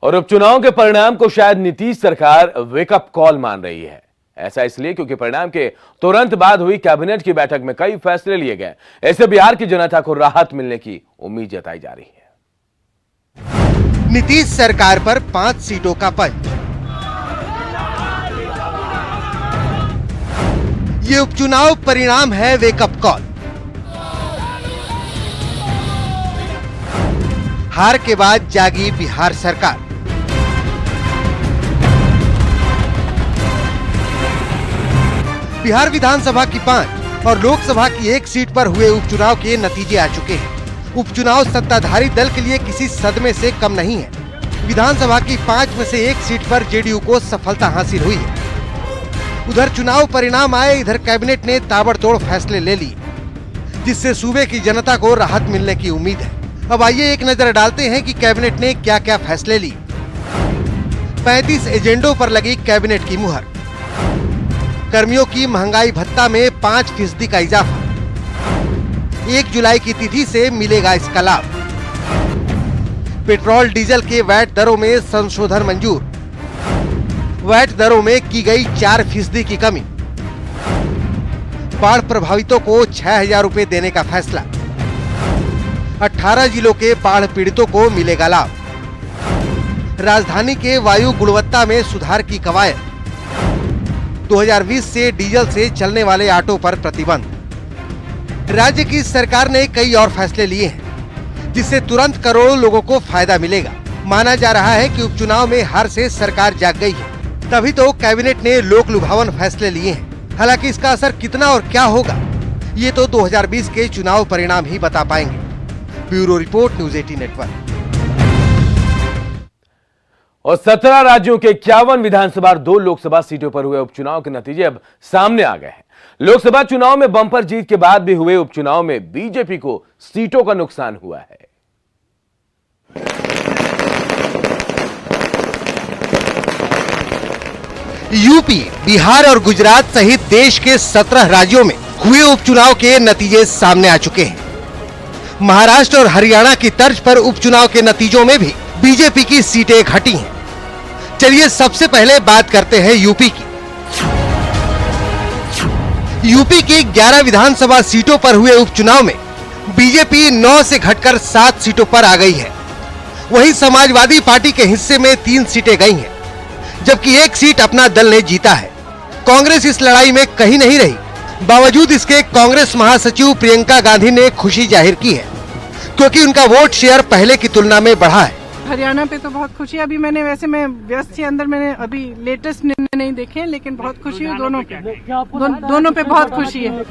और उपचुनाव के परिणाम को शायद नीतीश सरकार वेकअप कॉल मान रही है। ऐसा इसलिए क्योंकि परिणाम के तुरंत बाद हुई कैबिनेट की बैठक में कई फैसले लिए गए। इससे बिहार की जनता को राहत मिलने की उम्मीद जताई जा रही है। नीतीश सरकार पर 5 सीटों का पंच। ये उपचुनाव परिणाम है वेकअप कॉल। हार के बाद जागी बिहार सरकार। बिहार विधानसभा की 5 और लोकसभा की 1 सीट पर हुए उपचुनाव के नतीजे आ चुके हैं। उपचुनाव सत्ताधारी दल के लिए किसी सदमे से कम नहीं है। विधानसभा की 5 में से 1 सीट पर जेडीयू को सफलता हासिल हुई है। उधर चुनाव परिणाम आए, इधर कैबिनेट ने ताबड़तोड़ फैसले ले लिए, जिससे सूबे की जनता को राहत मिलने की उम्मीद है। अब आइए एक नजर डालते हैं कि कैबिनेट ने क्या क्या फैसले लिए। 35 एजेंडों पर लगी कैबिनेट की मुहर। कर्मियों की महंगाई भत्ता में 5% का इजाफा। 1 जुलाई की तिथि से मिलेगा इसका लाभ। पेट्रोल डीजल के वैट दरों में संशोधन मंजूर। वैट दरों में की गई 4% की कमी। बाढ़ प्रभावितों को 6,000 रुपए देने का फैसला। 18 जिलों के बाढ़ पीड़ितों को मिलेगा लाभ। राजधानी के वायु गुणवत्ता में सुधार की कवायद। 2020 से डीजल से चलने वाले ऑटो पर प्रतिबंध। राज्य की सरकार ने कई और फैसले लिए हैं, जिससे तुरंत करोड़ों लोगों को फायदा मिलेगा। माना जा रहा है कि उपचुनाव में हार से सरकार जाग गई है, तभी तो कैबिनेट ने लोक लुभावन फैसले लिए हैं। हालांकि इसका असर कितना और क्या होगा, ये तो 2020 के चुनाव परिणाम ही बता पाएंगे। Bureau report, news 18 network. और 17 राज्यों के 51 विधानसभा और 2 लोकसभा सीटों पर हुए उपचुनाव के नतीजे अब सामने आ गए हैं। लोकसभा चुनाव में बम्पर जीत के बाद भी हुए उपचुनाव में बीजेपी को सीटों का नुकसान हुआ है। यूपी, बिहार और गुजरात सहित देश के 17 राज्यों में हुए उपचुनाव के नतीजे सामने आ चुके हैं। महाराष्ट्र और हरियाणा की तर्ज पर उपचुनाव के नतीजों में भी बीजेपी की सीटें घटी हैं। चलिए सबसे पहले बात करते हैं यूपी की। यूपी की 11 विधानसभा सीटों पर हुए उपचुनाव में बीजेपी 9 से घटकर 7 सीटों पर आ गई है। वहीं समाजवादी पार्टी के हिस्से में 3 सीटें गई हैं, जबकि 1 सीट अपना दल ने जीता है। कांग्रेस इस लड़ाई में कहीं नहीं रही। बावजूद इसके कांग्रेस महासचिव प्रियंका गांधी ने खुशी जाहिर की है, क्योंकि उनका वोट शेयर पहले की तुलना में बढ़ा है। हरियाणा पे तो बहुत खुशी है। अभी मैं व्यस्त थी अंदर, मैंने अभी लेटेस्ट निर्णय नहीं देखे, लेकिन बहुत खुशी है दोनों पे बहुत खुशी है।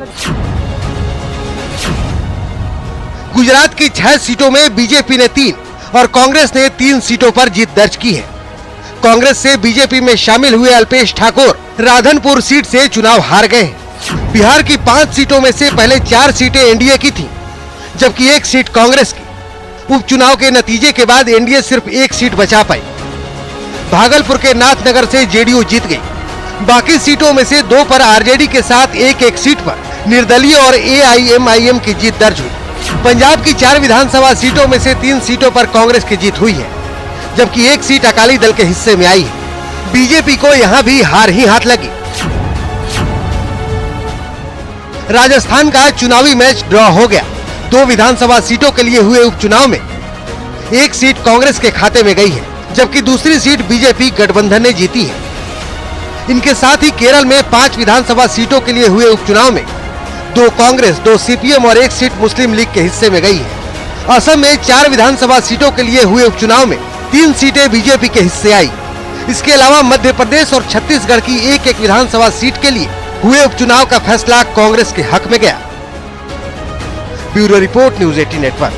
गुजरात की 6 सीटों में बीजेपी ने 3 और कांग्रेस ने 3 सीटों पर जीत दर्ज की है। कांग्रेस से बीजेपी में शामिल हुए अल्पेश ठाकुर राधनपुर सीट से चुनाव हार गए हैं। बिहार की 5 सीटों में से पहले 4 सीटें एनडीए की थीं, जबकि 1 सीट कांग्रेस की। उपचुनाव के नतीजे के बाद एनडीए सिर्फ 1 सीट बचा पाई। भागलपुर के नाथनगर से जेडीयू जीत गई। बाकी सीटों में से 2 पर आरजेडी के साथ 1-1 सीट पर निर्दलीय और एआईएमआईएम की जीत दर्ज हुई। पंजाब की 4 विधानसभा सीटों में से 3 सीटों पर कांग्रेस की जीत हुई है, जबकि 1 सीट अकाली दल के हिस्से में आई है। बीजेपी को यहां भी हार ही हाथ लगी। राजस्थान का चुनावी मैच ड्रॉ हो गया। 2 विधानसभा सीटों के लिए हुए उपचुनाव में 1 सीट कांग्रेस के खाते में गई है, जबकि दूसरी सीट बीजेपी गठबंधन ने जीती है। इनके साथ ही केरल में 5 विधानसभा सीटों के लिए हुए उपचुनाव में 2 कांग्रेस, 2 सीपीएम और 1 सीट मुस्लिम लीग के हिस्से में गई है। असम में 4 विधानसभा सीटों के लिए हुए उपचुनाव में 3 सीटें बीजेपी के हिस्से आई। इसके अलावा मध्य प्रदेश और छत्तीसगढ़ की 1-1 विधानसभा सीट के लिए हुए उपचुनाव का फैसला कांग्रेस के हक में गया। Bureau report, news 18 network.